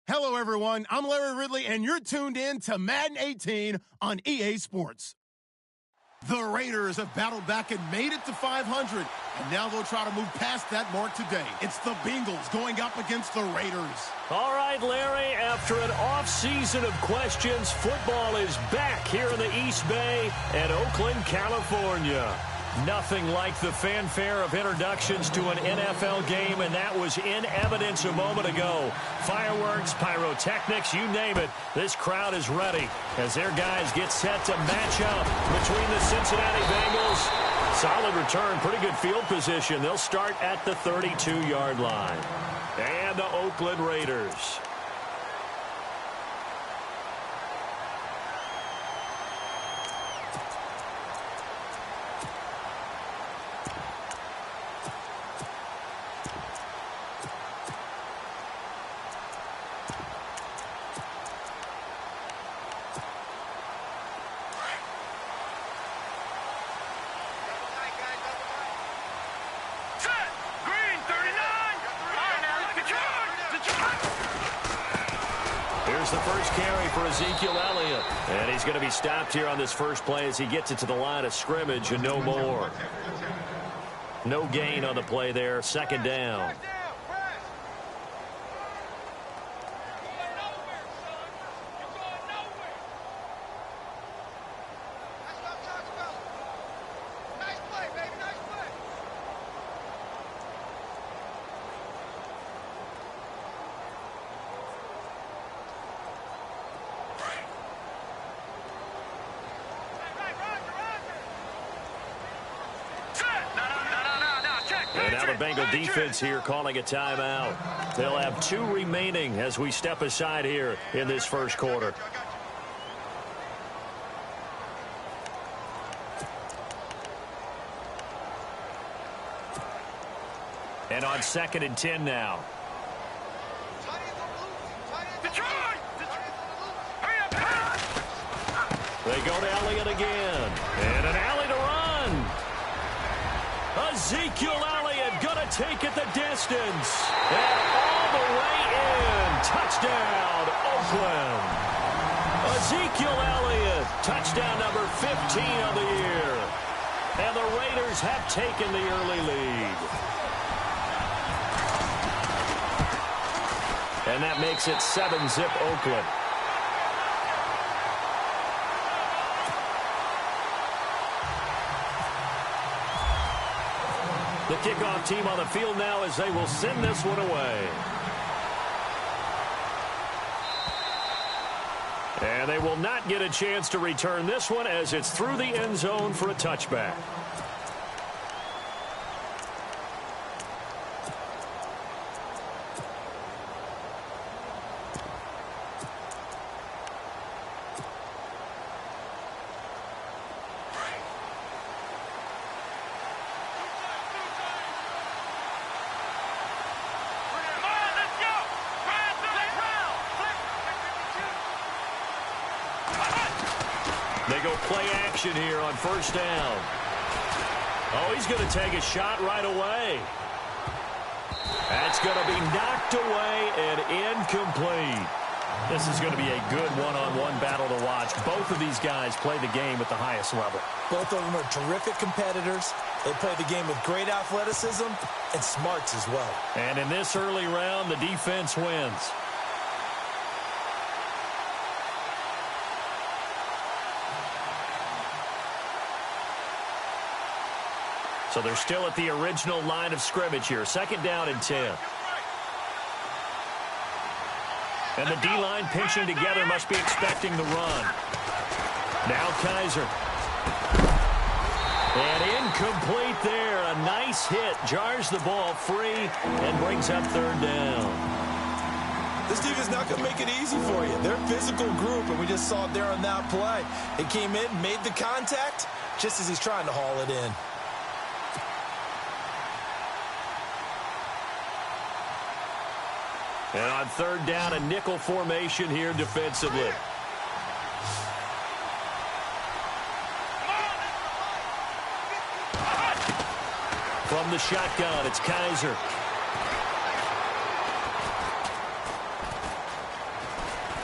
Hello, everyone. I'm Larry Ridley, and you're tuned in to Madden 18 on EA Sports. The Raiders have battled back and made it to 500, and now they'll try to move past that mark today. It's the Bengals going up against the Raiders. All right, Larry, after an off-season of questions, football is back here in the East Bay at Oakland, California. Nothing like the fanfare of introductions to an NFL game, and that was in evidence a moment ago. Fireworks, pyrotechnics, you name it. This crowd is ready as their guys get set to match up between the Cincinnati Bengals. Solid return, pretty good field position. They'll start at the 32-yard line. And the Oakland Raiders. Here's the first carry for Ezekiel Elliott. And he's going to be stopped here on this first play as he gets it to the line of scrimmage and no more. No gain on the play there. Second down. And now the Bengal defense here calling a timeout. They'll have 2 remaining as we step aside here in this first quarter. And on 2nd and 10 now. They go to Elliott again. And an alley to run. Ezekiel Elliott going to take it the distance. And all the way in. Touchdown, Oakland. Ezekiel Elliott, touchdown number 15 of the year. And the Raiders have taken the early lead. And that makes it 7-zip Oakland. The kickoff team on the field now as they will send this one away. And they will not get a chance to return this one as it's through the end zone for a touchback. They go play action here on first down. Oh, he's going to take a shot right away. That's going to be knocked away and incomplete. This is going to be a good one-on-one battle to watch. Both of these guys play the game at the highest level. Both of them are terrific competitors. They play the game with great athleticism and smarts as well. And in this early round, the defense wins. So they're still at the original line of scrimmage here. 2nd down and 10. And the D-line pinching together must be expecting the run. Now Kaiser. And incomplete there. A nice hit. Jars the ball free and brings up 3rd down. This defense is not going to make it easy for you. They're a physical group, and we just saw it there on that play. It came in, made the contact, just as he's trying to haul it in. And on 3rd down, a nickel formation here defensively. From the shotgun, it's Kaiser.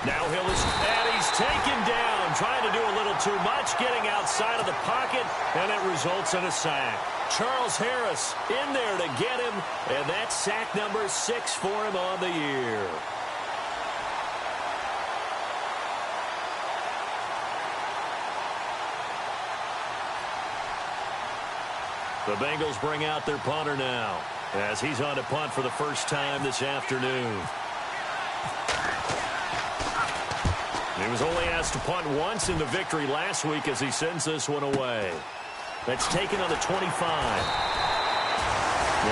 Now and he's taken down, trying to do a little too much, getting outside of the pocket, and it results in a sack. Charles Harris in there to get him, and that's sack number 6 for him on the year. The Bengals bring out their punter now, as he's on to punt for the first time this afternoon. He was only asked to punt once in the victory last week as he sends this one away. That's taken on the 25.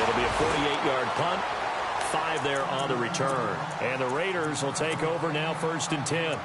It'll be a 48-yard punt. 5 there on the return. And the Raiders will take over now, 1st and 10.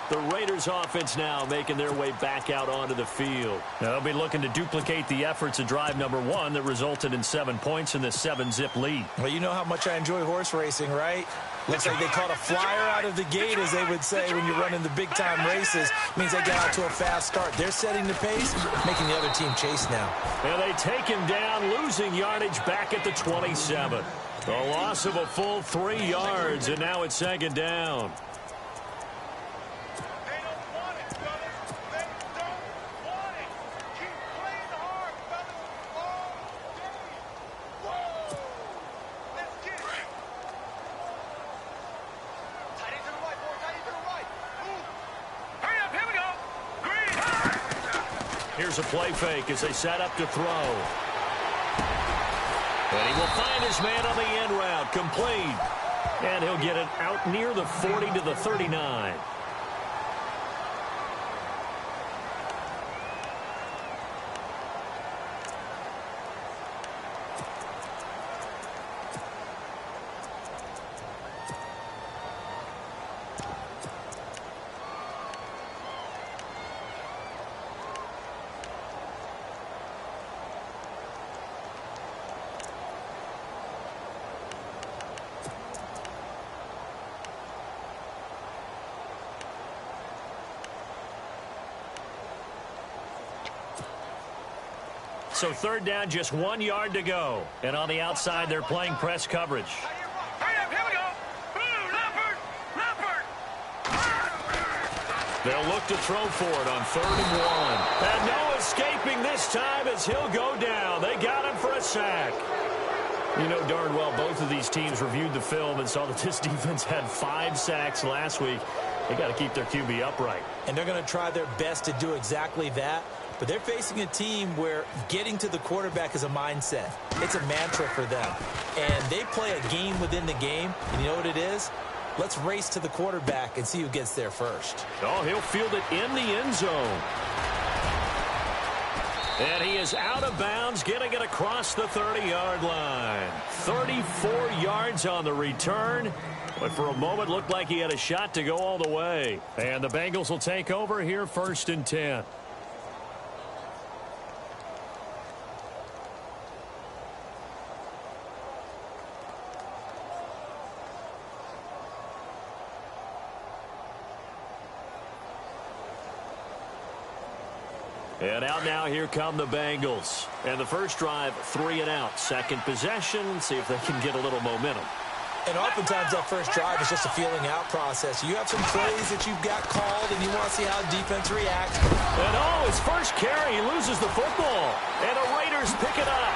The Raiders offense now making their way back out onto the field. Now they'll be looking to duplicate the efforts of drive number 1 that resulted in 7 points in this 7-zip lead. Well, you know how much I enjoy horse racing, right? Looks like they caught a flyer out of the gate, as they would say when you're running the big-time races. Means they got out to a fast start. They're setting the pace, making the other team chase now. And they take him down, losing yardage back at the 27. A loss of a full 3 yards, and now it's 2nd down. Here's a play fake as they set up to throw. And he will find his man on the end route, complete. And he'll get it out near the 40 to the 39. So 3rd down, just 1 yard to go. And on the outside, they're playing press coverage. They'll look to throw for it on 3rd and 1. And no escaping this time as he'll go down. They got him for a sack. You know darn well both of these teams reviewed the film and saw that this defense had 5 sacks last week. They got to keep their QB upright. And they're going to try their best to do exactly that. But they're facing a team where getting to the quarterback is a mindset. It's a mantra for them. And they play a game within the game. And you know what it is? Let's race to the quarterback and see who gets there first. Oh, he'll field it in the end zone. And he is out of bounds, getting it across the 30-yard line. 34 yards on the return. But for a moment, looked like he had a shot to go all the way. And the Bengals will take over here, 1st and 10. And out now, here come the Bengals. And the first drive, 3 and out. Second possession, see if they can get a little momentum. And oftentimes that first drive is just a feeling out process. You have some plays that you've got called, and you want to see how defense reacts. And oh, his first carry, he loses the football. And the Raiders pick it up.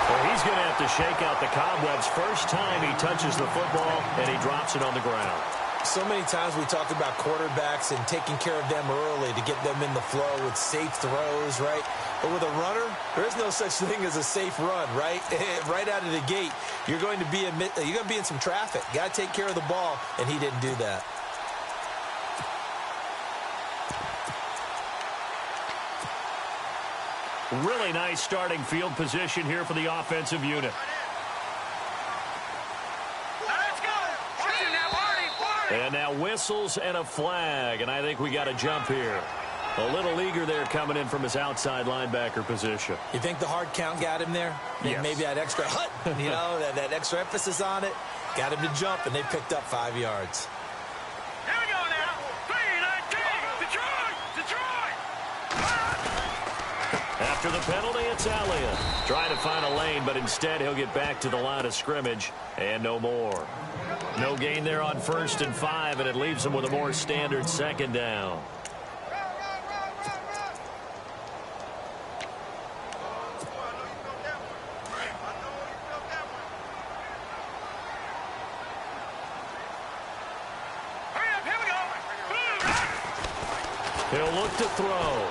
Well, he's going to have to shake out the cobwebs. First time he touches the football, and he drops it on the ground. So many times we talk about quarterbacks and taking care of them early to get them in the flow with safe throws, right? But with a runner, there is no such thing as a safe run, right? Right out of the gate, you're going to be in some traffic. Got to take care of the ball, and he didn't do that. Really nice starting field position here for the offensive unit. And now whistles and a flag, and I think we got a jump here. A little eager there coming in from his outside linebacker position. You think the hard count got him there? Yes. Maybe that extra hut, you know, that extra emphasis on it. Got him to jump, and they picked up 5 yards. Here we go now. 3-19. Detroit! After After the penalty, it's Elliott. Trying to find a lane, but instead he'll get back to the line of scrimmage and no more. No gain there on 1st and 5, and it leaves him with a more standard 2nd down. He'll look to throw.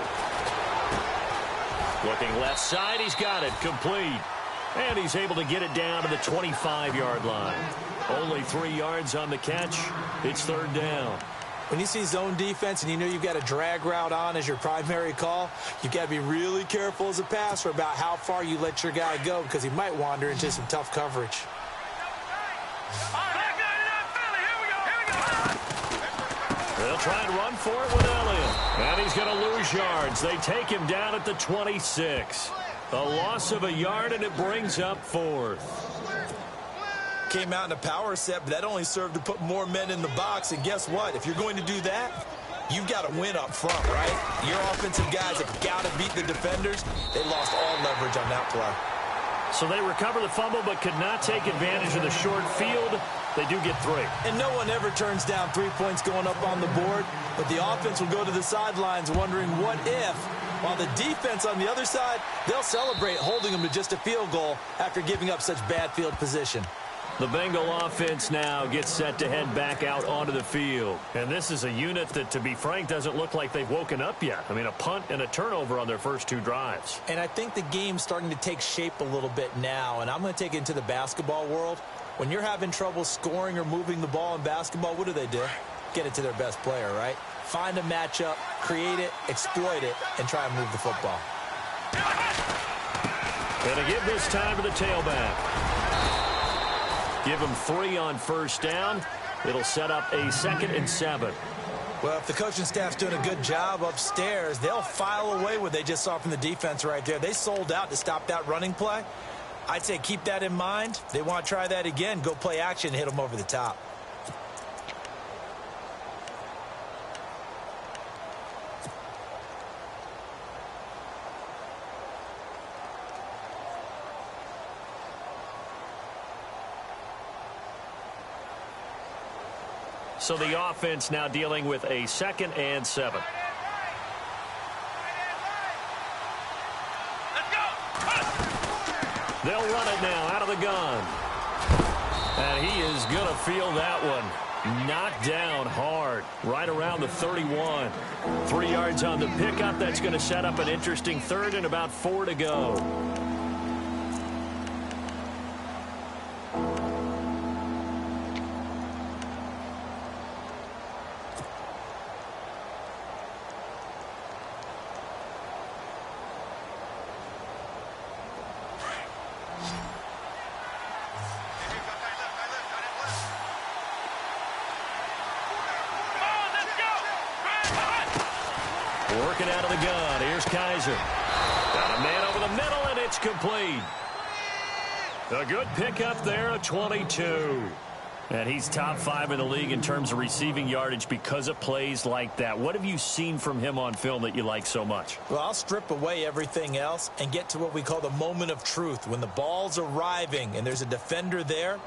Looking left side, he's got it, complete. And he's able to get it down to the 25-yard line. Only 3 yards on the catch. It's 3rd down. When you see zone defense and you know you've got a drag route on as your primary call, you've got to be really careful as a passer about how far you let your guy go because he might wander into some tough coverage. They'll try and run for it with Elliott. And he's going to lose yards. They take him down at the 26. A loss of a yard, and it brings up 4th. Came out in a power set, but that only served to put more men in the box. And guess what? If you're going to do that, you've got to win up front, right? Your offensive guys have got to beat the defenders. They lost all leverage on that play. So they recover the fumble but could not take advantage of the short field. They do get 3. And no one ever turns down 3 points going up on the board, but the offense will go to the sidelines wondering what if, while the defense on the other side, they'll celebrate holding them to just a field goal after giving up such bad field position. The Bengal offense now gets set to head back out onto the field. And this is a unit that, to be frank, doesn't look like they've woken up yet. I mean, a punt and a turnover on their first 2 drives. And I think the game's starting to take shape a little bit now, and I'm going to take it into the basketball world. When you're having trouble scoring or moving the ball in basketball, what do? Get it to their best player, right? Find a matchup, create it, exploit it, and try and move the football. Going to give this time to the tailback. Give him 3 on 1st down. It'll set up a 2nd and 7. Well, if the coaching staff's doing a good job upstairs, they'll file away what they just saw from the defense right there. They sold out to stop that running play. I'd say keep that in mind. They want to try that again. Go play action and hit them over the top. So the offense now dealing with a 2nd and 7. They'll run it now out of the gun. And he is going to feel that one. Knocked down hard right around the 31. 3 yards on the pickup. That's going to set up an interesting 3rd and about 4 to go. Working out of the gun. Here's Kaiser. Got a man over the middle, and it's complete. A good pickup there, a 22. And he's top 5 in the league in terms of receiving yardage because of plays like that. What have you seen from him on film that you like so much? Well, I'll strip away everything else and get to what we call the moment of truth. When the ball's arriving and there's a defender there,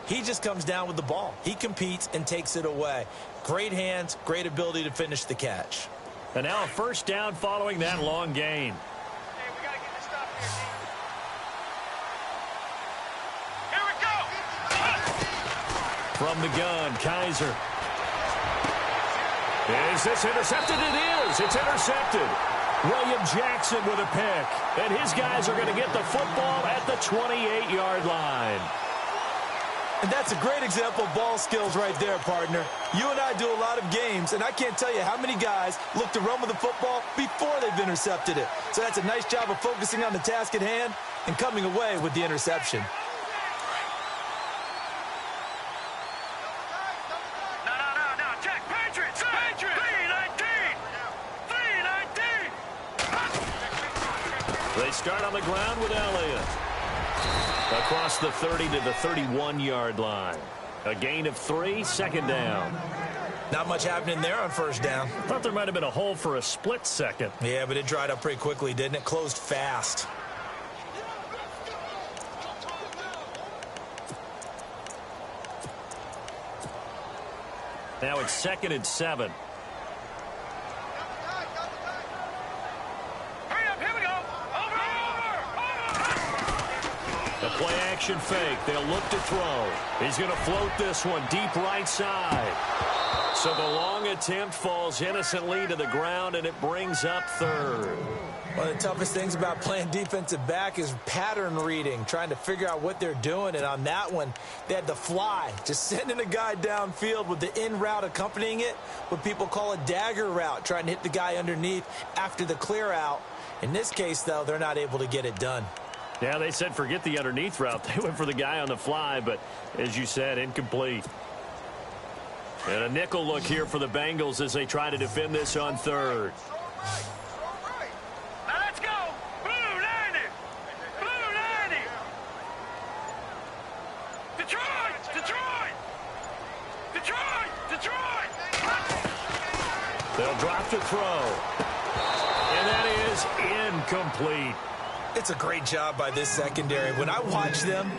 he just comes down with the ball. He competes and takes it away. Great hands, great ability to finish the catch. And now a 1st down following that long gain. Hey, we got to get this stuff here, team. Here we go! From the gun, Kaiser. Is this intercepted? It is. It's intercepted. William Jackson with a pick. And his guys are going to get the football at the 28-yard line. And that's a great example of ball skills right there, partner. You and I do a lot of games, and I can't tell you how many guys look to run with the football before they've intercepted it. So that's a nice job of focusing on the task at hand and coming away with the interception. No. Jack, Patriots! Patriots! 3-19! They start on the ground with Elliott. Across the 30 to the 31-yard line. A gain of 3, 2nd down. Not much happening there on first down. Thought there might have been a hole for a split second. Yeah, but it dried up pretty quickly, didn't it? Closed fast. Now it's 2nd and 7. Hurry up, here we go. Over. The play action fake. They'll look to throw. He's going to float this one deep right side. So the long attempt falls innocently to the ground, and it brings up 3rd. One of the toughest things about playing defensive back is pattern reading, trying to figure out what they're doing. And on that one, they had to fly, just sending a guy downfield with the in route accompanying it, what people call a dagger route, trying to hit the guy underneath after the clear out. In this case, though, they're not able to get it done. Yeah, they said forget the underneath route. They went for the guy on the fly, but as you said, incomplete. And a nickel look here for the Bengals as they try to defend this on 3rd. Now let's go. Blue 90. Blue 90. Detroit. Detroit. Detroit. Detroit. They'll drop to throw. And that is incomplete. It's a great job by this secondary. When I watch them,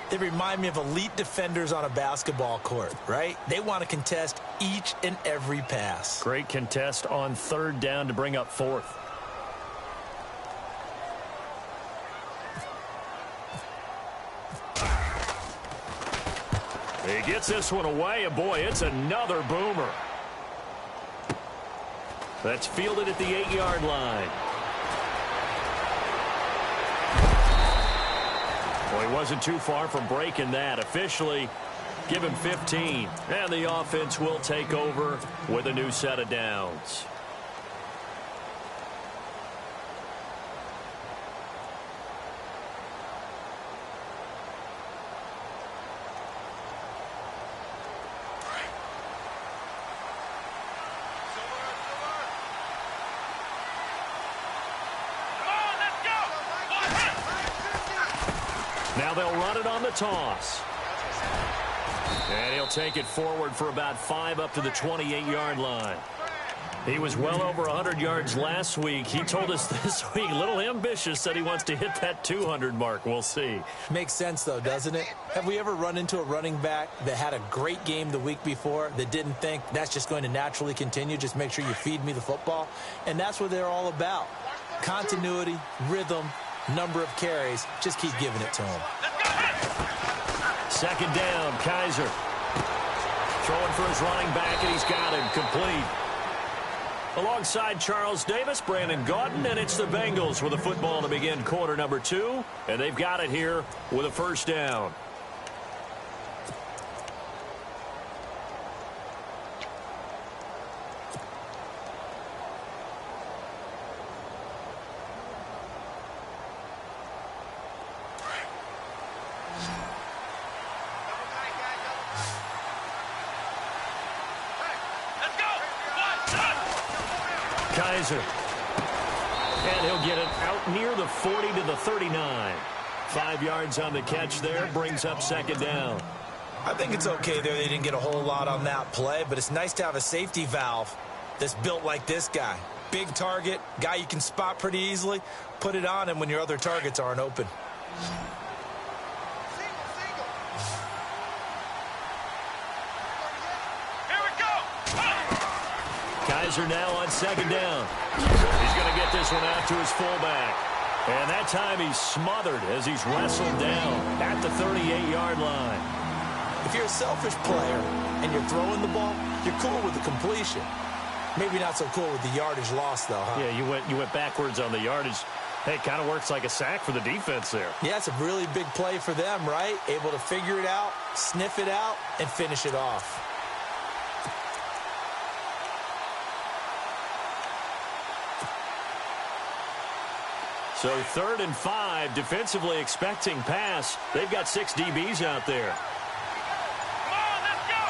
they remind me of elite defenders on a basketball court, right? They want to contest each and every pass. Great contest on 3rd down to bring up 4th. He gets this one away, and boy, it's another boomer. That's fielded at the 8-yard line. Well, he wasn't too far from breaking that. Officially, give him 15. And the offense will take over with a new set of downs. Now they'll run it on the toss. And he'll take it forward for about 5 up to the 28-yard line. He was well over 100 yards last week. He told us this week, a little ambitious, said he wants to hit that 200 mark. We'll see. Makes sense, though, doesn't it? Have we ever run into a running back that had a great game the week before that didn't think that's just going to naturally continue? Just make sure you feed me the football. And that's what they're all about. Continuity, rhythm, number of carries. Just keep giving it to him. 2nd down, Kaiser. Throwing for his running back, and he's got him complete. Alongside Charles Davis, Brandon Gaudin, and it's the Bengals with the football to begin quarter number 2. And they've got it here with a 1st down. Kaiser. And he'll get it out near the 40 to the 39. 5 yards on the catch there, brings up 2nd down. I think it's okay there. They didn't get a whole lot on that play, but it's nice to have a safety valve that's built like this guy. Big target, guy you can spot pretty easily. Put it on him when your other targets aren't open. Kaiser now on 2nd down. He's going to get this one out to his fullback. And that time he's smothered as he's wrestled down at the 38-yard line. If you're a selfish player and you're throwing the ball, you're cool with the completion. Maybe not so cool with the yardage loss, though, huh? Yeah, you went backwards on the yardage. Hey, it kind of works like a sack for the defense there. Yeah, it's a really big play for them, right? Able to figure it out, sniff it out, and finish it off. So 3rd and 5, defensively expecting pass. They've got 6 DBs out there. Come on, let's go.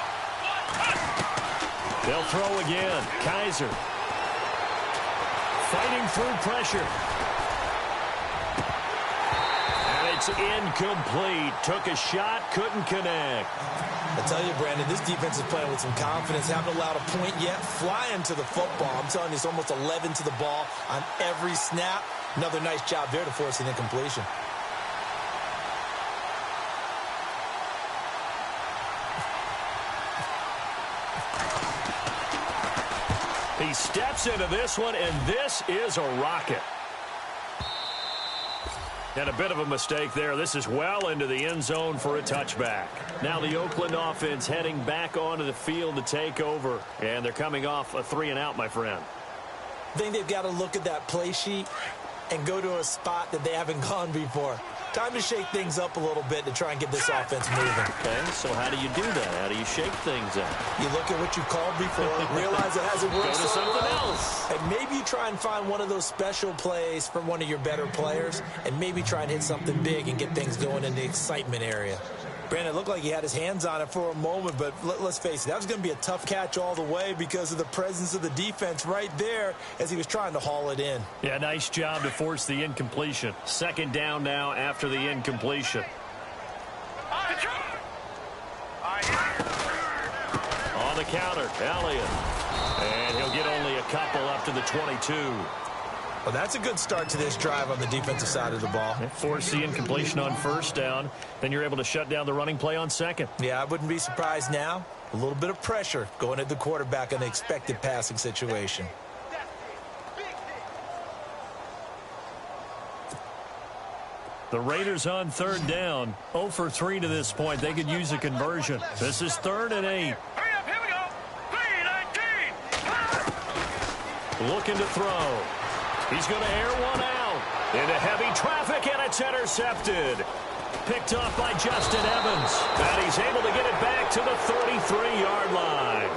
They'll throw again. Kaiser fighting through pressure. And they It's incomplete. Took a shot, couldn't connect. I tell you, Brandon, this defense is playing with some confidence. Haven't allowed a point yet. Flying to the football. I'm telling you, it's almost 11 to the ball on every snap. Another nice job there to force an incompletion. He steps into this one, and this is a rocket. And a bit of a mistake there. This is well into the end zone for a touchback. Now the Oakland offense heading back onto the field to take over. And they're coming off a 3-and-out, my friend. I think they've got to look at that play sheet and go to a spot that they haven't gone before. Time to shake things up a little bit to try and get this offense moving. Okay, so how do you do that? How do you shake things up? You look at what you called before, realize it hasn't worked. Go to something else. And maybe you try and find one of those special plays from one of your better players, and maybe try and hit something big and get things going in the excitement area. Brandon, it looked like he had his hands on it for a moment, but let's face it, that was going to be a tough catch all the way because of the presence of the defense right there as he was trying to haul it in. Yeah, nice job to force the incompletion. 2nd down now after the incompletion. On the counter, Elliott. And he'll get only a couple up to the 22. Well, that's a good start to this drive on the defensive side of the ball. Force the incompletion on 1st down. Then you're able to shut down the running play on 2nd. Yeah, I wouldn't be surprised now. A little bit of pressure going at the quarterback in the expected passing situation. The Raiders on 3rd down. 0 for 3 to this point. They could use a conversion. This is 3rd and 8. Hurry up, here we go. 3-19. Looking to throw. He's going to air one out. Into heavy traffic, and it's intercepted. Picked off by Justin Evans. And he's able to get it back to the 33-yard line.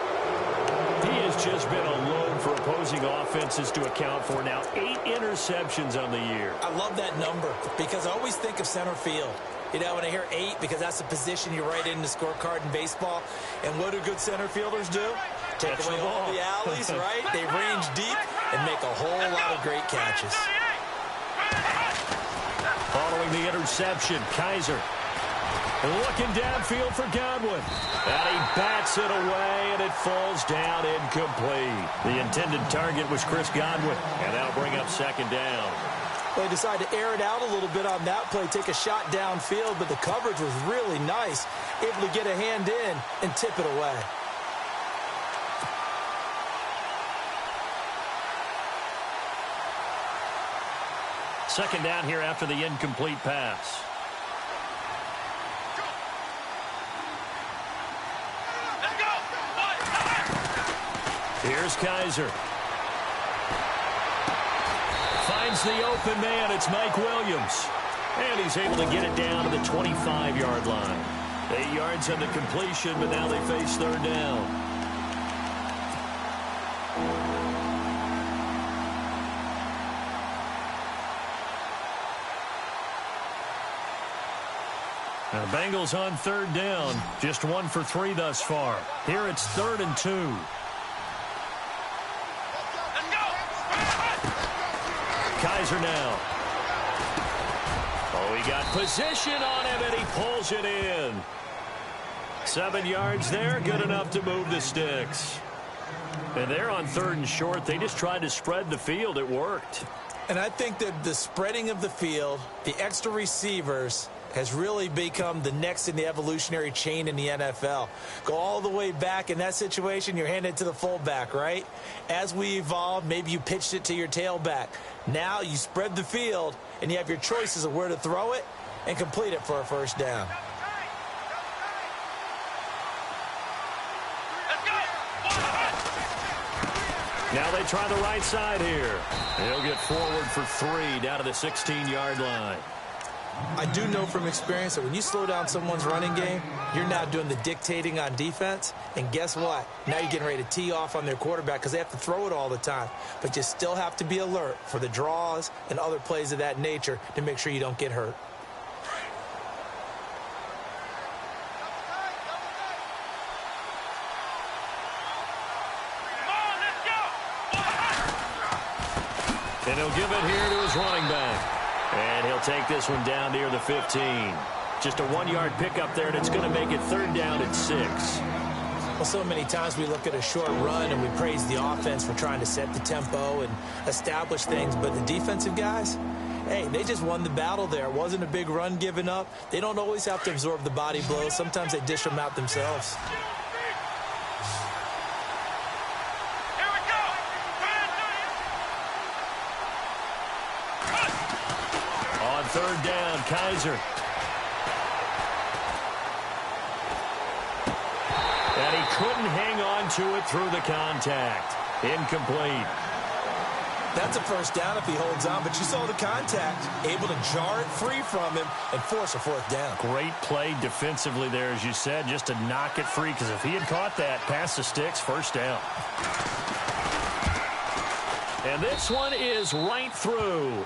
He has just been a load for opposing offenses to account for now. 8 interceptions on the year. I love that number because I always think of center field. You know, when I hear 8, because that's the position you write in the scorecard in baseball. And what do good center fielders do? Take away all the alleys, right? They range deep and make a whole lot of great catches. Following the interception, Kaiser looking downfield for Godwin. And he bats it away, and it falls down incomplete. The intended target was Chris Godwin, and that'll bring up 2nd down. They decided to air it out a little bit on that play, take a shot downfield, but the coverage was really nice, able to get a hand in and tip it away. Second down here after the incomplete pass. Let's go. Here's Kaiser. Finds the open man. It's Mike Williams. And he's able to get it down to the 25-yard line. 8 yards on the completion, but now they face 3rd down. Now, Bengals on 3rd down. Just 1 for 3 thus far. Here it's 3rd and 2. Let's go. Kaiser now. Oh, he got position on him, and he pulls it in. 7 yards there, good enough to move the sticks. And they're on 3rd and short. They just tried to spread the field. It worked. And I think that the spreading of the field, the extra receivers, has really become the next in the evolutionary chain in the NFL. Go all the way back in that situation, you're handed it to the fullback, right? As we evolved, maybe you pitched it to your tailback. Now you spread the field, and you have your choices of where to throw it and complete it for a 1st down. Now they try the right side here. He'll get forward for 3 down to the 16-yard line. I do know from experience that when you slow down someone's running game, you're now doing the dictating on defense. And guess what? Now you're getting ready to tee off on their quarterback because they have to throw it all the time. But you still have to be alert for the draws and other plays of that nature to make sure you don't get hurt. And he'll give it here to his running back. And he'll take this one down near the 15. Just a 1-yard pickup there, and it's going to make it 3rd down at 6. Well, so many times we look at a short run and we praise the offense for trying to set the tempo and establish things, but the defensive guys, hey, they just won the battle there. It wasn't a big run given up. They don't always have to absorb the body blows. Sometimes they dish them out themselves. On 3rd down, Kaiser. And he couldn't hang on to it through the contact. Incomplete. That's a 1st down if he holds on, but you saw the contact. Able to jar it free from him and force a 4th down. Great play defensively there, as you said, just to knock it free, because if he had caught that, past the sticks, 1st down. And this one is right through.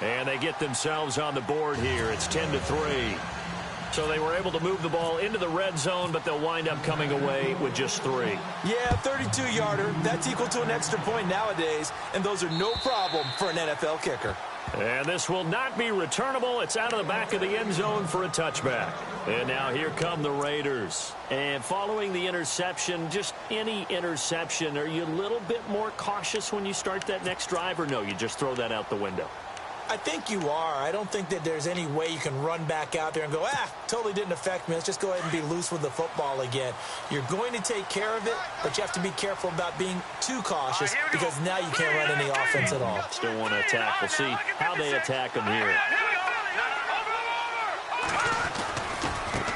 And they get themselves on the board here. It's 10-3. So they were able to move the ball into the red zone, but they'll wind up coming away with just 3. Yeah, 32-yarder. That's equal to an extra point nowadays, and those are no problem for an NFL kicker. And this will not be returnable. It's out of the back of the end zone for a touchback. And now here come the Raiders. And following the interception, just any interception, are you a little bit more cautious when you start that next drive, or no, you just throw that out the window? I think you are. I don't think that there's any way you can run back out there and go, totally didn't affect me. Let's just go ahead and be loose with the football again. You're going to take care of it, but you have to be careful about being too cautious because now you can't run any offense at all. Still want to attack. We'll see how they attack them here.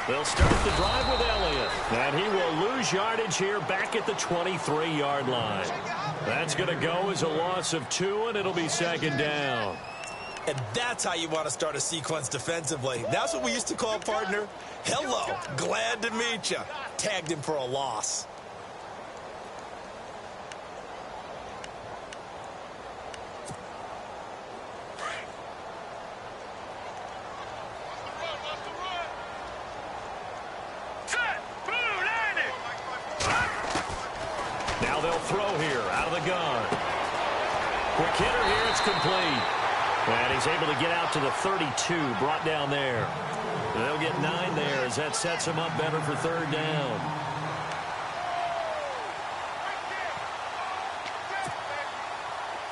They'll start the drive with Elliott, and he will lose yardage here back at the 23-yard line. That's going to go as a loss of 2, and it'll be 2nd down. And that's how you want to start a sequence defensively. That's what we used to call, partner, hello, glad to meet you. Tagged him for a loss. Now they'll throw here out of the gun. Quick hitter here, it's complete. And he's able to get out to the 32, brought down there. They'll get 9 there as that sets him up better for 3rd down.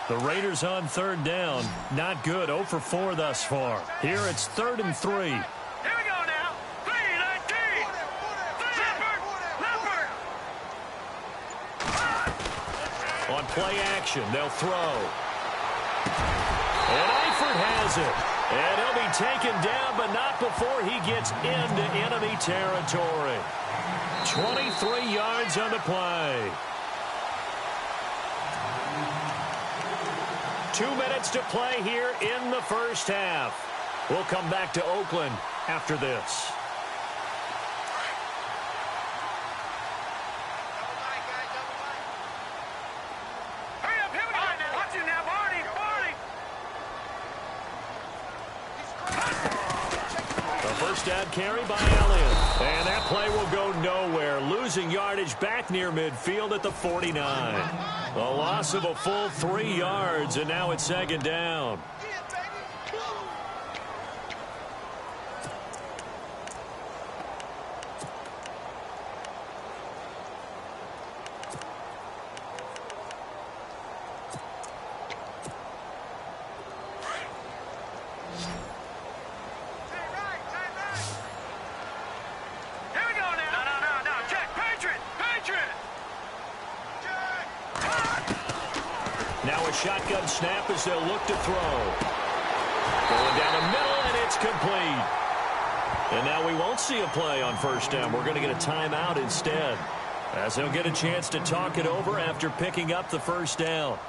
The Raiders on 3rd down. Not good. 0 for 4 thus far. Here it's 3rd and 3. Here we go now. 3-19. Leopard. On play action, they'll throw. And Eifert has it. And he'll be taken down, but not before he gets into enemy territory. 23 yards on the play. 2 minutes to play here in the 1st half. We'll come back to Oakland after this. First down carry by Elliott. And that play will go nowhere. Losing yardage back near midfield at the 49. A loss of a full 3 yards, and now it's 2nd down. Shotgun snap as they'll look to throw. Going down the middle, and it's complete. And now we won't see a play on 1st down. We're going to get a timeout instead, as they'll get a chance to talk it over after picking up the 1st down.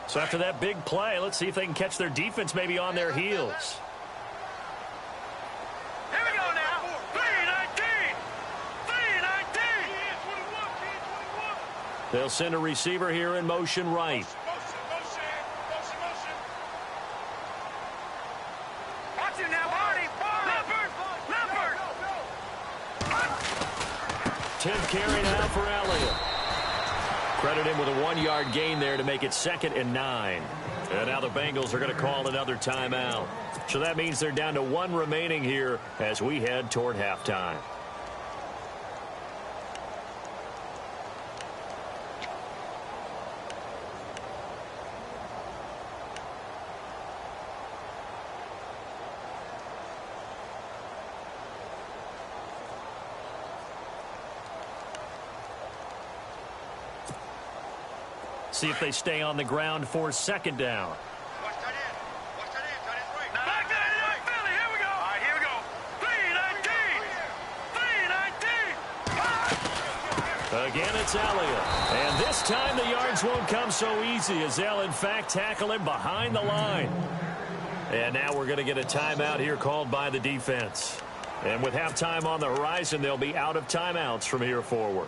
So after that big play, let's see if they can catch their defense maybe on their heels. Here we go now. 3-19. 3-19. They'll send a receiver here in motion right. Watch him now, Barney. Leopard. 10th carry now for Elliott. Credit him with a 1-yard gain there to make it 2nd and 9. And now the Bengals are going to call another timeout. So that means they're down to 1 remaining here as we head toward halftime. See if they stay on the ground for 2nd down. Again, it's Elliott. And this time the yards won't come so easy as they'll, in fact, tackle him behind the line. And now we're going to get a timeout here called by the defense. And with halftime on the horizon, they'll be out of timeouts from here forward.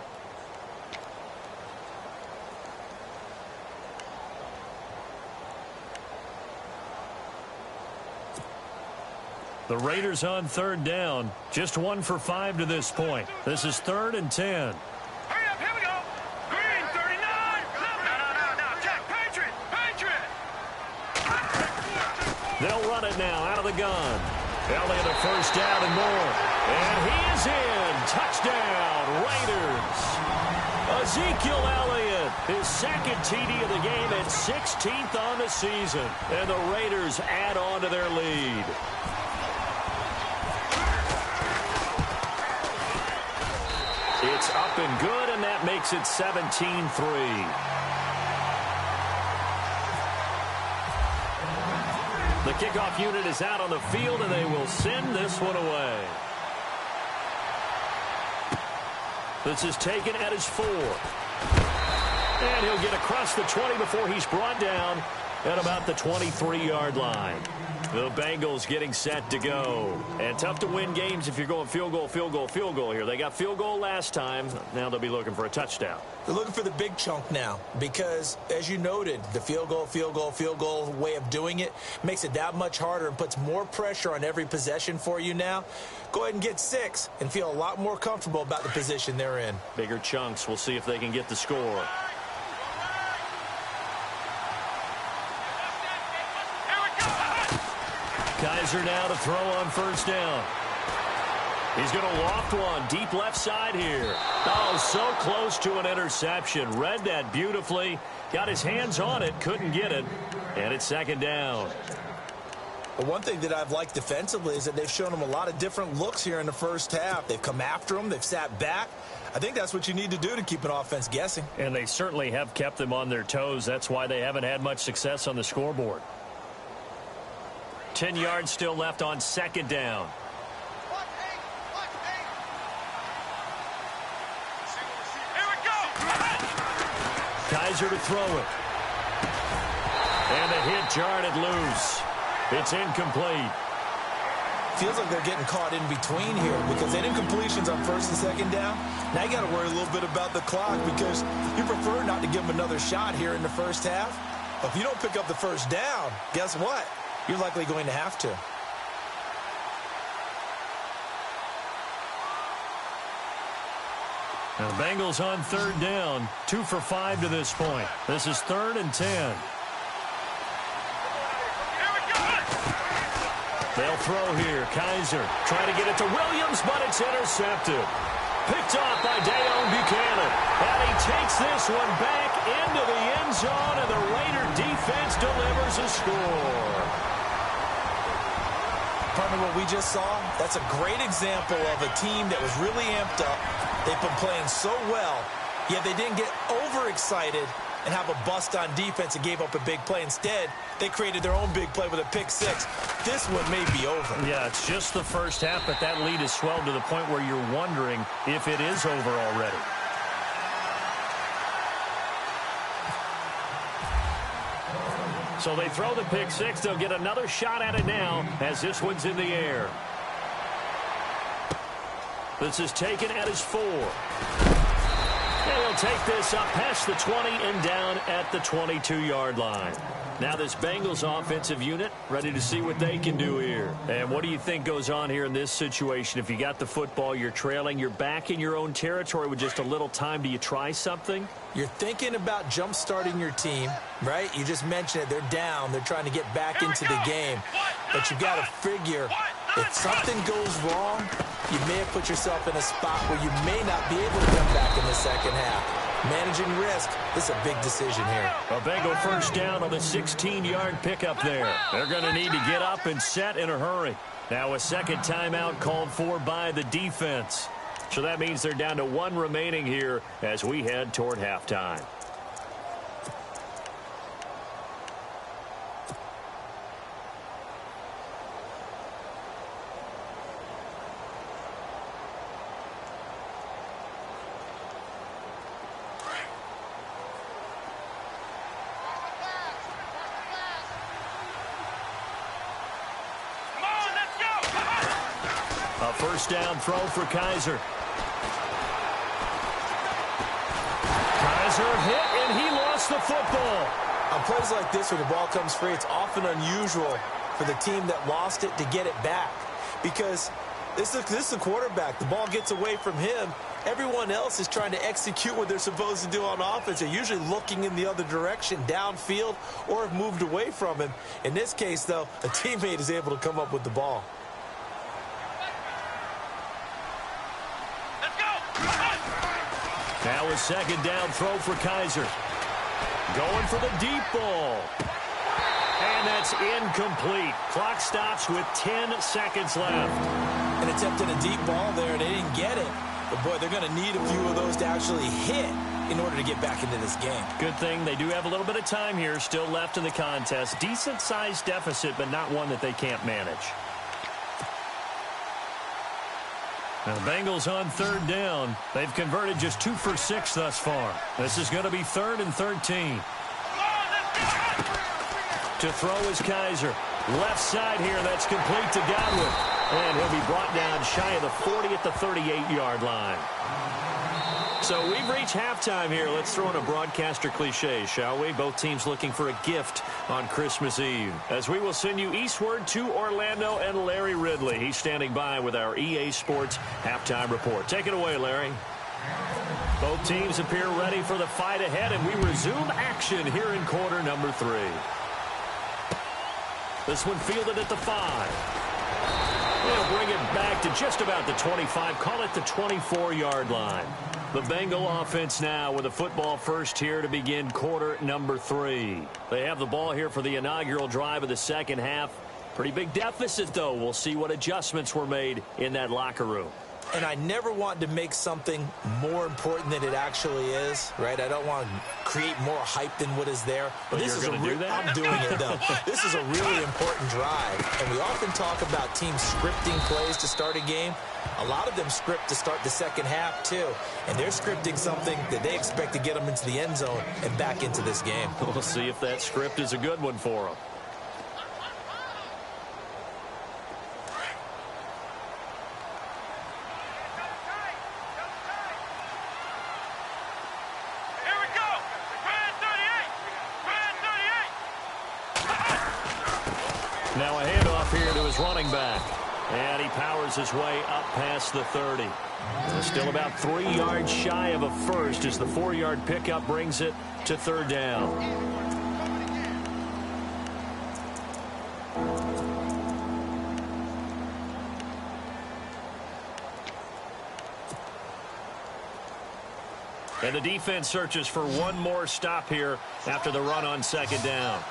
The Raiders on 3rd down. Just 1 for 5 to this point. This is 3rd and 10. Hurry up, here we go. Green, 39. No. Jack, Patriot. They'll run it now out of the gun. Elliott a 1st down and more. And he is in. Touchdown, Raiders. Ezekiel Elliott, his 2nd TD of the game and 16th on the season. And the Raiders add on to their lead. It's up and good, and that makes it 17-3. The kickoff unit is out on the field, and they will send this one away. This is taken at his 4. And he'll get across the 20 before he's brought down at about the 23-yard line. The Bengals getting set to go. And tough to win games if you're going field goal here. They got field goal last time. Now they'll be looking for a touchdown. They're looking for the big chunk now because, as you noted, the field goal way of doing it makes it that much harder and puts more pressure on every possession for you now. Go ahead and get 6 and feel a lot more comfortable about the position they're in. Bigger chunks. We'll see if they can get the score. Kaiser now to throw on 1st down. He's going to loft one deep left side here. Oh, so close to an interception. Read that beautifully. Got his hands on it. Couldn't get it. And it's 2nd down. But one thing that I've liked defensively is that they've shown him a lot of different looks here in the 1st half. They've come after him. They've sat back. I think that's what you need to do to keep an offense guessing. And they certainly have kept them on their toes. That's why they haven't had much success on the scoreboard. 10 yards still left on 2nd down. Kaiser to throw it. And the hit jarred it loose. It's incomplete. Feels like they're getting caught in between here because they didn't completions on 1st and 2nd down. Now you got to worry a little bit about the clock because you prefer not to give them another shot here in the 1st half. But if you don't pick up the 1st down, guess what? You're likely going to have to. Now the Bengals on 3rd down. 2 for 5 to this point. This is 3rd and 10. They'll throw here. Kaiser trying to get it to Williams, but it's intercepted. Picked off by Dayon Buchanan. And he takes this one back into the end zone, and the Raider defense delivers a score. Partner, what we just saw, that's a great example of a team that was really amped up. They've been playing so well, yet they didn't get overexcited and have a bust on defense and gave up a big play. Instead, they created their own big play with a pick 6. This one may be over. Yeah, it's just the 1st half, but that lead has swelled to the point where you're wondering if it is over already. So they throw the pick 6. They'll get another shot at it now as this one's in the air. This is taken at his 4. And he'll take this up past the 20 and down at the 22-yard line. Now this Bengals offensive unit ready to see what they can do here. And what do you think goes on here in this situation? If you got the football, you're trailing, you're back in your own territory with just a little time. Do you try something? You're thinking about jump-starting your team, right? You just mentioned it. They're down. They're trying to get back into the game. But you've got to figure if something goes wrong, you may have put yourself in a spot where you may not be able to come back in the second half. Managing risk, this is a big decision here. A Bengal first down on the 16-yard pickup there. They're going to need to get up and set in a hurry. Now a second timeout called for by the defense. So that means they're down to one remaining here as we head toward halftime. A first down throw for Kaiser. Kaiser hit, and he lost the football. On plays like this where the ball comes free, it's often unusual for the team that lost it to get it back. Because this is the quarterback. The ball gets away from him. Everyone else is trying to execute what they're supposed to do on offense. They're usually looking in the other direction, downfield, or have moved away from him. In this case, though, a teammate is able to come up with the ball. Now a second down throw for Kaiser. Going for the deep ball. And that's incomplete. Clock stops with 10 seconds left. An attempt at a deep ball there, and they didn't get it. But, boy, they're going to need a few of those to actually hit in order to get back into this game. Good thing they do have a little bit of time here still left in the contest. Decent-sized deficit, but not one that they can't manage. Now the Bengals on third down. They've converted just 2 for 6 thus far. This is going to be 3rd and 13. To throw is Kaiser. Left side here, that's complete to Godwin. And he'll be brought down shy of the 40 at the 38-yard line. So we've reached halftime here. Let's throw in a broadcaster cliche, shall we? Both teams looking for a gift on Christmas Eve. As we will send you eastward to Orlando and Larry Ridley. He's standing by with our EA Sports halftime report. Take it away, Larry. Both teams appear ready for the fight ahead, and we resume action here in quarter number 3. This one fielded at the 5. They'll bring it back to just about the 25. Call it the 24-yard line. The Bengal offense now with a football first here to begin quarter number 3. They have the ball here for the inaugural drive of the second half. Pretty big deficit, though. We'll see what adjustments were made in that locker room. And I never want to make something more important than it actually is, right? I don't want to create more hype than what is there. But this is I'm doing it, though. This is a really important drive. And we often talk about teams scripting plays to start a game. A lot of them script to start the second half, too. And they're scripting something that they expect to get them into the end zone and back into this game. We'll see if that script is a good one for them. Now a handoff here to his running back. And he powers his way up past the 30. Still about 3 yards shy of a first as the 4-yard pickup brings it to third down. And the defense searches for one more stop here after the run on second down.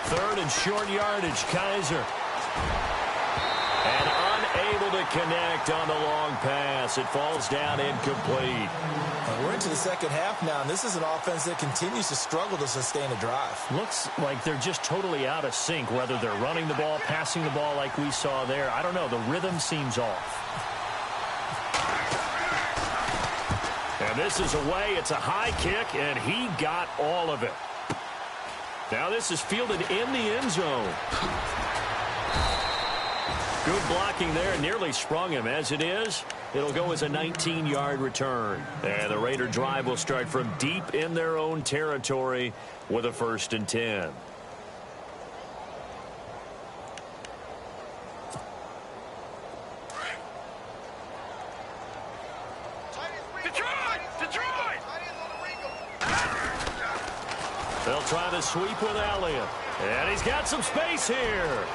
Third and short yardage, Kaiser. And unable to connect on the long pass. It falls down incomplete. We're into the second half now, and this is an offense that continues to struggle to sustain a drive. Looks like they're just totally out of sync, whether they're running the ball, passing the ball like we saw there. I don't know. The rhythm seems off. And this is away. It's a high kick, and he got all of it. Now this is fielded in the end zone. Good blocking there. Nearly sprung him. As it is, it'll go as a 19-yard return. And the Raider drive will start from deep in their own territory with a 1st and 10. They'll try the sweep with Elliott. And he's got some space here.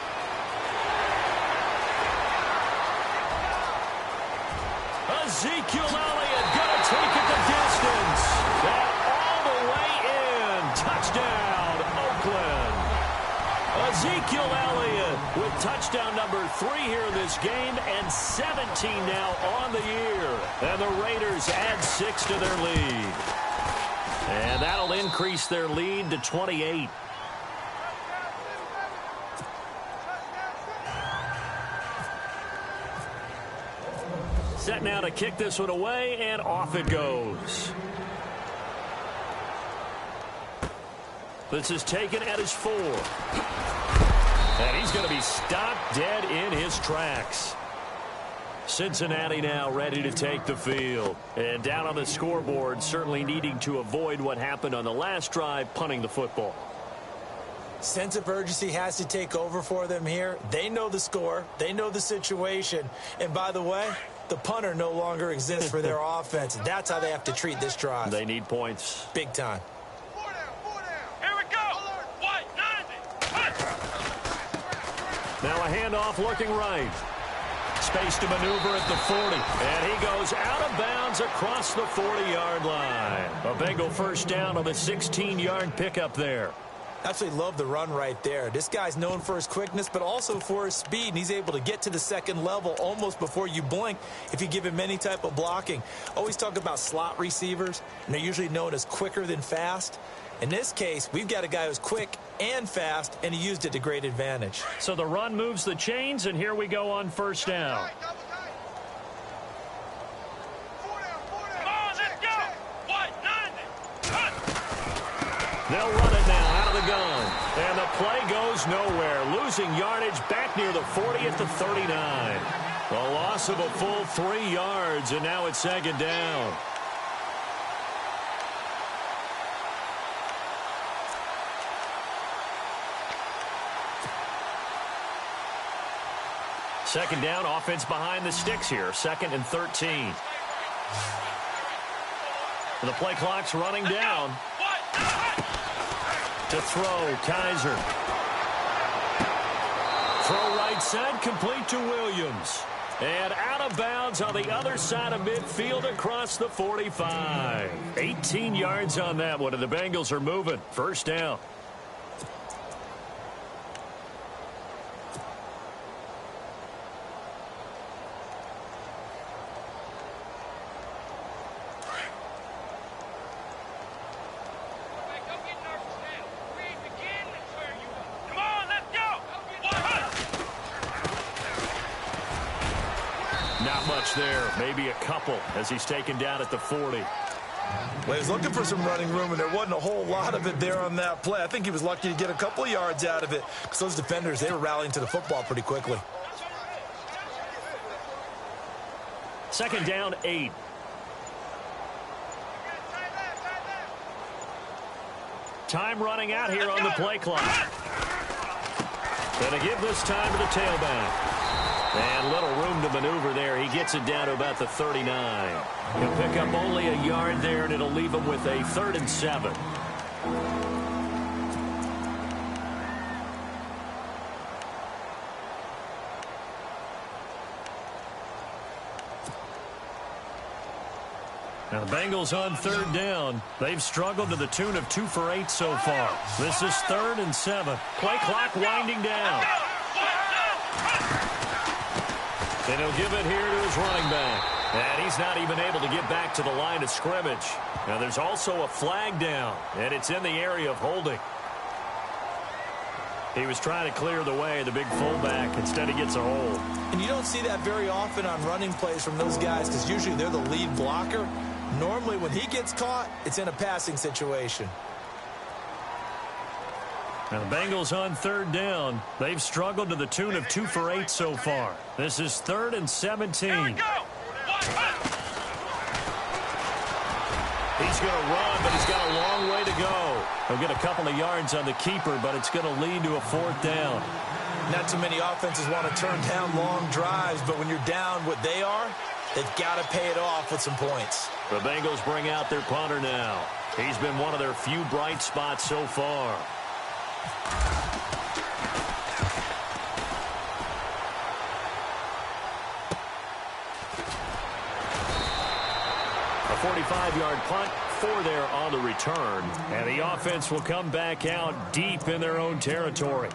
Ezekiel Elliott going to take it the distance. And all the way in. Touchdown, Oakland. Ezekiel Elliott with touchdown number 3 here in this game and 17 now on the year. And the Raiders add 6 to their lead. And that'll increase their lead to 28. Set now to kick this one away, and off it goes. This is taken at his 4. And he's going to be stopped dead in his tracks. Cincinnati now ready to take the field. And down on the scoreboard, certainly needing to avoid what happened on the last drive, punting the football. Sense of urgency has to take over for them here. They know the score. They know the situation. And by the way, the punter no longer exists for their offense. That's how they have to treat this drive. They need points. Big time. Here we go. White, 90. Now a handoff looking right. Space to maneuver at the 40. And he goes out of bounds across the 40-yard line. A Bengal 1st down on the 16-yard pickup there. Absolutely love the run right there. This guy's known for his quickness, but also for his speed. And he's able to get to the second level almost before you blink if you give him any type of blocking. Always talk about slot receivers, and they're usually known as quicker than fast. In this case, we've got a guy who's quick and fast, and he used it to great advantage. So the run moves the chains, and here we go on 1st down. They'll run it now out of the gun. And the play goes nowhere. Losing yardage back near the 40 at the 39. A loss of a full 3 yards, and now it's 2nd down. Second down, offense behind the sticks here. 2nd and 13. The play clock's running down. To throw, Kaiser. Throw right side, complete to Williams. And out of bounds on the other side of midfield across the 45. 18 yards on that one, and the Bengals are moving. 1st down. Not much there, maybe a couple as he's taken down at the 40. Well, he's looking for some running room, and there wasn't a whole lot of it there on that play. I think he was lucky to get a couple of yards out of it because those defenders, they were rallying to the football pretty quickly. 2nd down, 8. Time running out here on the play clock. Going to give this time to the tailback. And little room to maneuver there. He gets it down to about the 39. He'll pick up only a yard there, and it'll leave him with a 3rd and 7. Now the Bengals on 3rd down. They've struggled to the tune of 2 for 8 so far. This is 3rd and 7. Play clock winding down. And he'll give it here to his running back. And he's not even able to get back to the line of scrimmage. Now there's also a flag down, and it's in the area of holding. He was trying to clear the way, the big fullback. Instead, he gets a hold. And you don't see that very often on running plays from those guys because usually they're the lead blocker. Normally, when he gets caught, it's in a passing situation. And the Bengals on third down. They've struggled to the tune of 2 for 8 so far. This is 3rd and 17. Here we go. He's going to run, but he's got a long way to go. He'll get a couple of yards on the keeper, but it's going to lead to a 4th down. Not too many offenses want to turn down long drives, but when you're down what they are, they've got to pay it off with some points. The Bengals bring out their punter now. He's been one of their few bright spots so far. A 45-yard punt, 4 there on the return. And the offense will come back out deep in their own territory.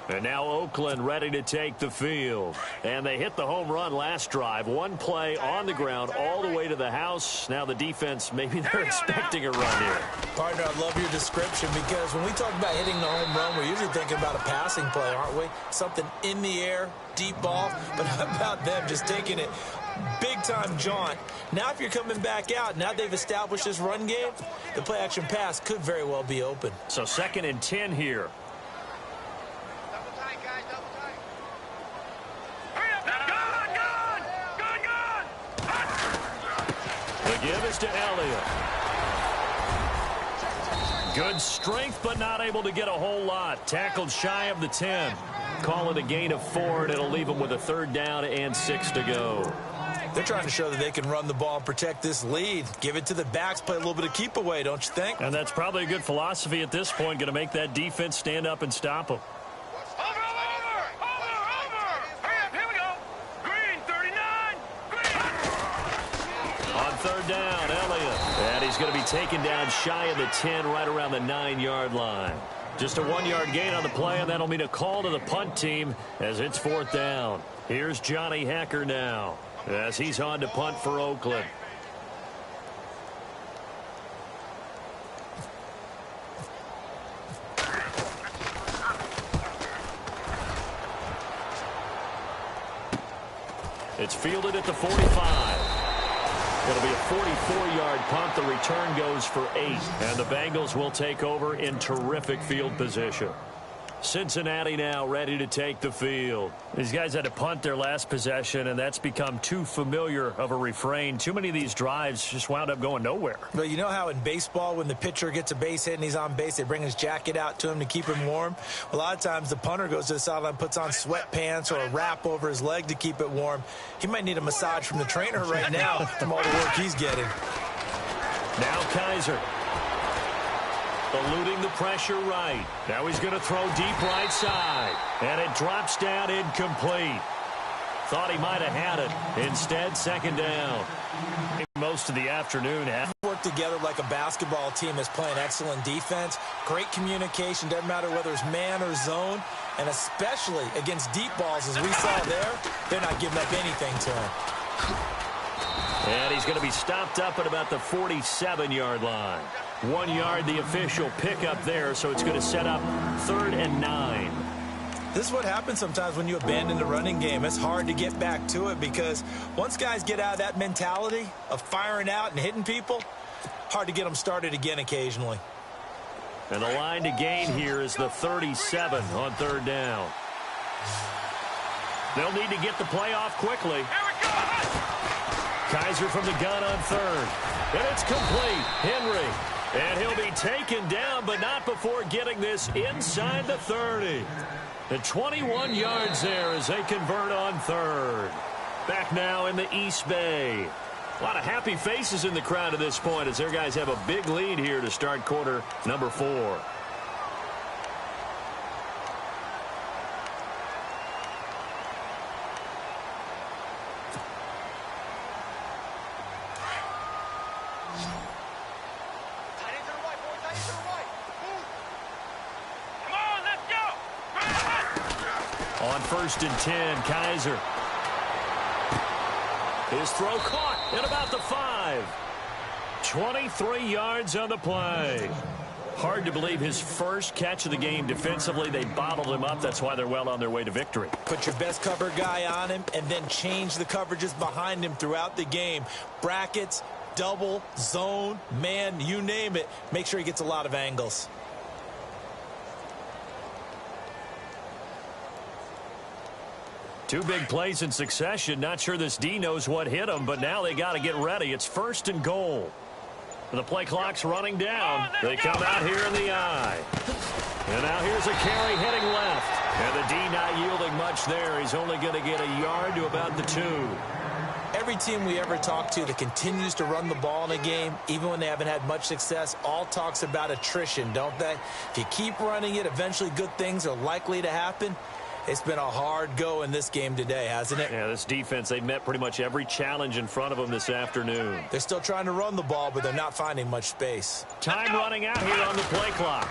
And now Oakland ready to take the field. And they hit the home run last drive. 1 play on the ground all the way to the house. Now the defense, maybe they're expecting a run here. Partner, I love your description because when we talk about hitting the home run, we're usually thinking about a passing play, aren't we? Something in the air, deep ball. But how about them just taking it big-time jaunt? Now if you're coming back out, now they've established this run game, the play-action pass could very well be open. So 2nd and 10 here. Give is to Elliott. Good strength, but not able to get a whole lot. Tackled shy of the 10. Call it a gain of 4, and it'll leave them with a 3rd down and 6 to go. They're trying to show that they can run the ball and protect this lead. Give it to the backs, play a little bit of keep away, don't you think? And that's probably a good philosophy at this point, going to make that defense stand up and stop them. Down, Elliott. And he's going to be taken down shy of the 10, right around the 9-yard line. Just a 1-yard gain on the play, and that'll mean a call to the punt team as it's 4th down. Here's Johnny Hacker now as he's on to punt for Oakland. It's fielded at the 45. It'll be a 44-yard punt. The return goes for 8. And the Bengals will take over in terrific field position. Cincinnati now ready to take the field. These guys had to punt their last possession, and that's become too familiar of a refrain. Too many of these drives just wound up going nowhere. But you know how in baseball, when the pitcher gets a base hit and he's on base, they bring his jacket out to him to keep him warm? A lot of times the punter goes to the sideline, puts on sweatpants or a wrap over his leg to keep it warm. He might need a massage from the trainer right now from all the work he's getting. Now Kaiser. Eluding the pressure right. Now he's going to throw deep right side. And it drops down incomplete. Thought he might have had it. Instead, 2nd down. Most of the afternoon. Work together like a basketball team is playing excellent defense. Great communication. Doesn't matter whether it's man or zone. And especially against deep balls, as we saw there, they're not giving up anything to him. And he's going to be stopped up at about the 47-yard line. 1 yard, the official pickup there, so it's going to set up 3rd and 9. This is what happens sometimes when you abandon the running game. It's hard to get back to it because once guys get out of that mentality of firing out and hitting people, hard to get them started again occasionally. And the line to gain here is the 37 on 3rd down. They'll need to get the play off quickly. Kaiser from the gun on 3rd. And it's complete. Henry. And he'll be taken down, but not before getting this inside the 30. The 21 yards there as they convert on 3rd. Back now in the East Bay. A lot of happy faces in the crowd at this point as their guys have a big lead here to start quarter number 4. On 1st and 10, Kaiser. His throw caught at about the 5. 23 yards on the play. Hard to believe his first catch of the game defensively. They bottled him up. That's why they're well on their way to victory. Put your best cover guy on him and then change the coverages behind him throughout the game. Brackets, double, zone, man, you name it. Make sure he gets a lot of angles. Two big plays in succession. Not sure this D knows what hit them, but now they got to get ready. It's 1st and goal. The play clock's running down. They come out here in the I. And now here's a carry heading left. And the D not yielding much there. He's only going to get a yard to about the 2. Every team we ever talk to that continues to run the ball in a game, even when they haven't had much success, all talks about attrition, don't they? If you keep running it, eventually good things are likely to happen. It's been a hard go in this game today, hasn't it? Yeah, this defense, they met pretty much every challenge in front of them this afternoon. They're still trying to run the ball, but they're not finding much space. Time running out here on the play clock.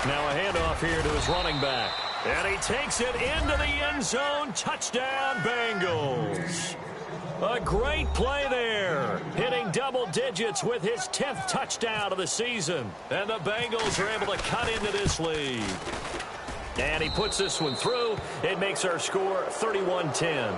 Now a handoff here to his running back. And he takes it into the end zone. Touchdown, Bengals. A great play there. Hitting double digits with his 10th touchdown of the season. And the Bengals are able to cut into this lead. And he puts this one through. It makes our score 31-10.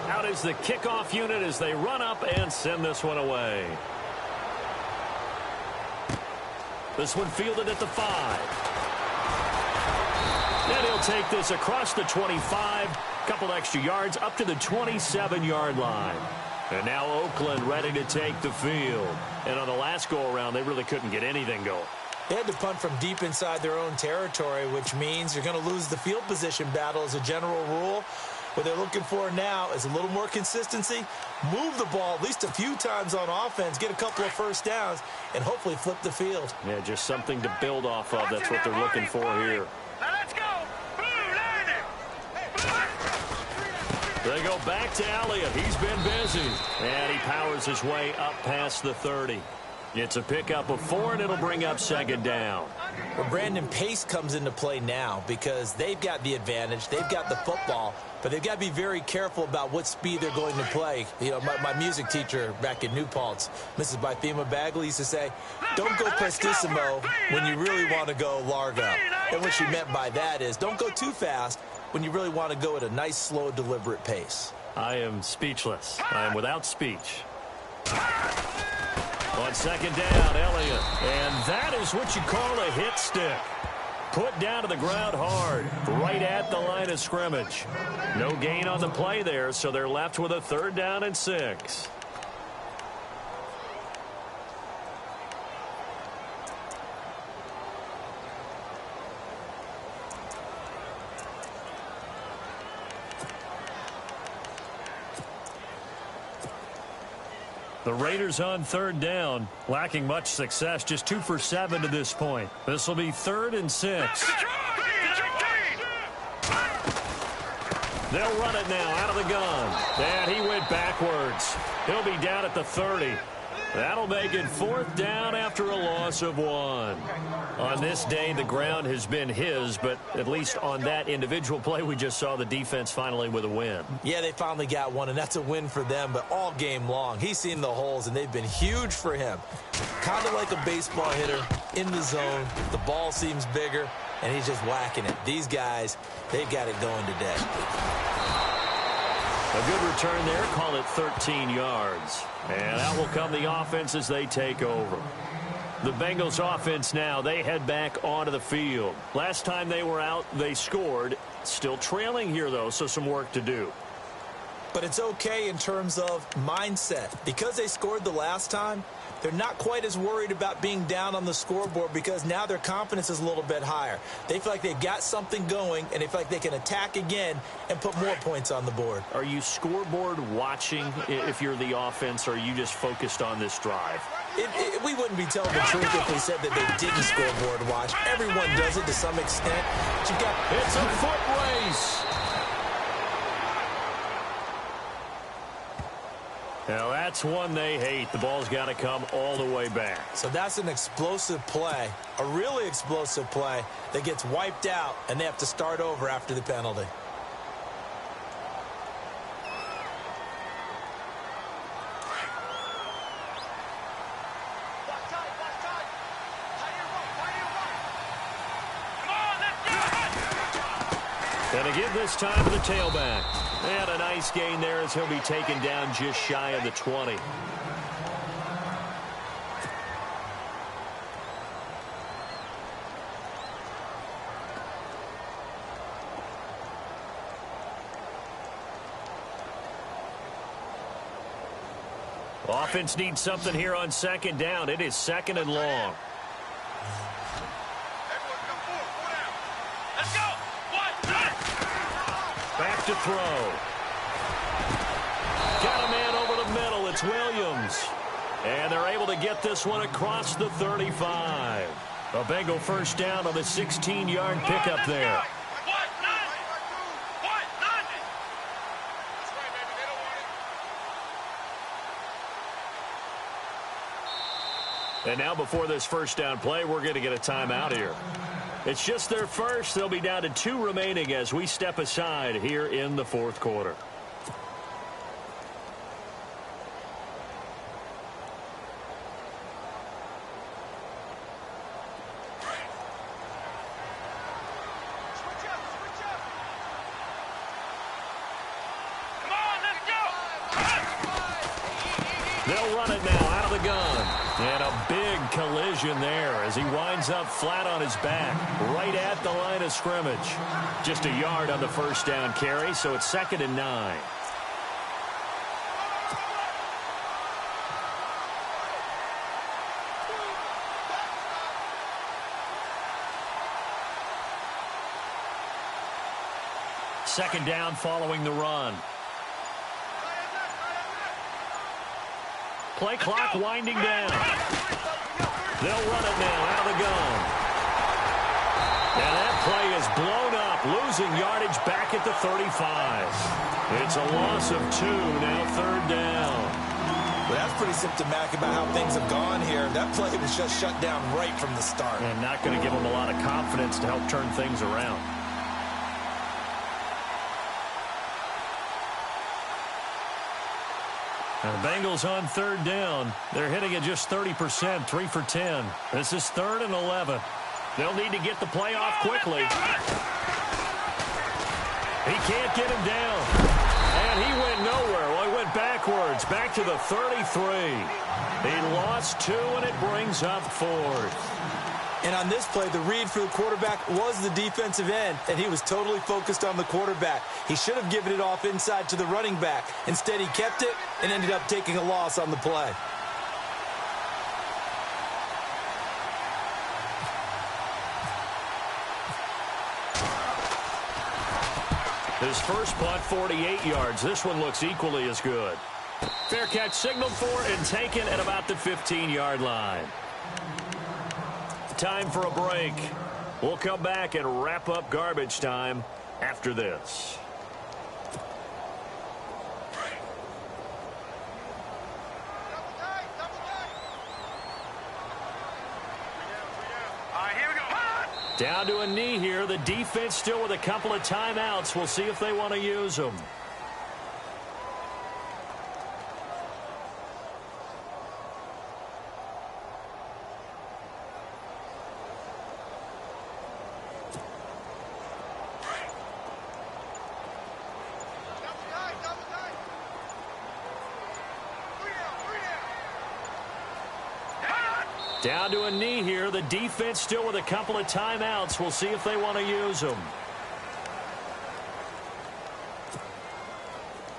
Out is the kickoff unit as they run up and send this one away. This one fielded at the 5. And he'll take this across the 25. Couple extra yards up to the 27-yard line. And now Oakland ready to take the field. And on the last go-around, they really couldn't get anything going. They had to punt from deep inside their own territory, which means you're going to lose the field position battle as a general rule. What they're looking for now is a little more consistency, move the ball at least a few times on offense, get a couple of first downs, and hopefully flip the field. Yeah, just something to build off of. That's what they're looking for here. Now let's go. They go back to Elliott. He's been busy. And he powers his way up past the 30. It's a pickup of 4, and it'll bring up 2nd down. Well, Brandon, pace comes into play now because they've got the advantage. They've got the football, but they've got to be very careful about what speed they're going to play. You know, my music teacher back in New Paltz, Mrs. Bythema Bagley, used to say, don't go prestissimo when you really want to go largo. And what she meant by that is don't go too fast when you really want to go at a nice, slow, deliberate pace. I am speechless. I am without speech. On 2nd down, Elliott. And that is what you call a hit stick. Put down to the ground hard, right at the line of scrimmage. No gain on the play there, so they're left with a 3rd down and 6. The Raiders on 3rd down, lacking much success, just 2 for 7 to this point. This will be 3rd and 6. They'll run it now out of the gun. And he went backwards. He'll be down at the 30. That'll make it 4th down after a loss of 1. On this day, the ground has been his, but at least on that individual play, we just saw the defense finally with a win. Yeah, they finally got one, and that's a win for them, but all game long, he's seen the holes, and they've been huge for him. Kind of like a baseball hitter in the zone. The ball seems bigger, and he's just whacking it. These guys, they've got it going today. A good return there, call it 13 yards. And out will come the offense as they take over. The Bengals offense now, they head back onto the field. Last time they were out, they scored. Still trailing here, though, so some work to do. But it's okay in terms of mindset. Because they scored the last time, they're not quite as worried about being down on the scoreboard because now their confidence is a little bit higher. They feel like they've got something going, and they feel like they can attack again and put more points on the board. Are you scoreboard watching if you're the offense, or are you just focused on this drive? We wouldn't be telling the truth if we said that they didn't scoreboard watch. Everyone does it to some extent. But It's a foot race. Now, that's one they hate. The ball's got to come all the way back. So that's an explosive play, a really explosive play that gets wiped out, and they have to start over after the penalty. And to give this time to the tailback. And a nice gain there as he'll be taken down just shy of the 20. Offense needs something here on second down. It is second and long. Let's go. Back to throw. Got a man over the middle. It's Williams. And they're able to get this one across the 35. A Bengal first down on the 16-yard pickup there. And now before this first down play, we're going to get a timeout here. It's just their first. They'll be down to 2 remaining as we step aside here in the fourth quarter. Come on, let's go. They'll run it now out of the gun. And a big collision there as he winds up flat on his back, right at the line of scrimmage. Just a yard on the first down carry, so it's 2nd and 9. Second down following the run. Play clock winding down. They'll run it now out of the gun. And that play is blown up, losing yardage back at the 35. It's a loss of 2, now 3rd down. Well, that's pretty symptomatic about how things have gone here. That play was just shut down right from the start. And not going to give them a lot of confidence to help turn things around. And the Bengals on 3rd down. They're hitting it just 30%, 3 for 10. This is 3rd and 11. They'll need to get the play off quickly. He can't get him down. And he went nowhere. Well, he went backwards, back to the 33. He lost 2, and it brings up 4th. And on this play, the read for the quarterback was the defensive end, and he was totally focused on the quarterback. He should have given it off inside to the running back. Instead, he kept it and ended up taking a loss on the play. His first punt, 48 yards. This one looks equally as good. Fair catch signaled for and taken at about the 15-yard line. Time for a break. We'll come back and wrap up garbage time after this. All right, here we go. Down to a knee here. The defense still with a couple of timeouts. We'll see if they want to use them. Down to a knee here. The defense still with a couple of timeouts. We'll see if they want to use them.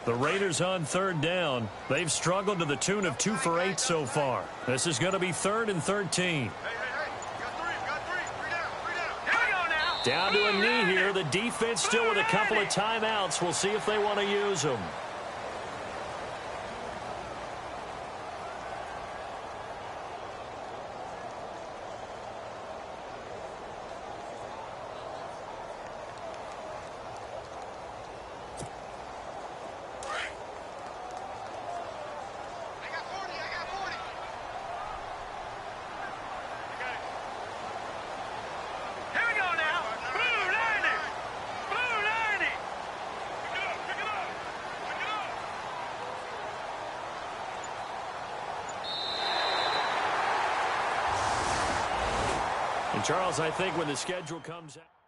The Raiders on 3rd down. They've struggled to the tune of 2 for 8 so far. This is going to be 3rd and 13. Got 3. Three down. Here we go now. Down to a knee here. The defense still with a couple of timeouts. We'll see if they want to use them. And Charles, I think when the schedule comes out.